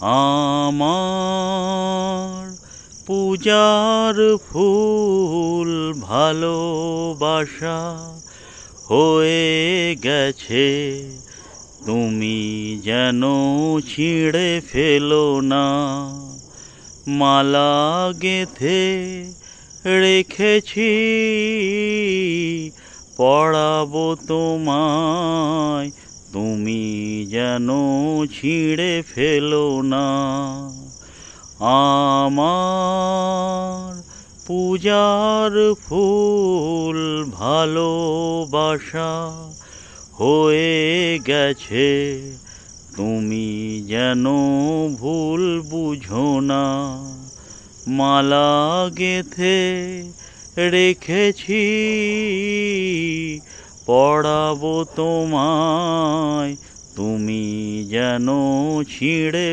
আমার পূজার ফুল ভালোবাসা হয়ে গেছে, তুমি যেন ছিঁড়ে ফেলো না। মালা গেঁথে রেখেছি, পড়াবো তোমায়, তুমি যেন ছিঁড়ে ফেলো না। আমার পূজার ফুল ভালোবাসা হয়ে গেছে, তুমি যেন ভুল বুঝো না। মালা গেঁথে রেখেছি, পড়াবো তোমায়, তুমি যেন ছিঁড়ে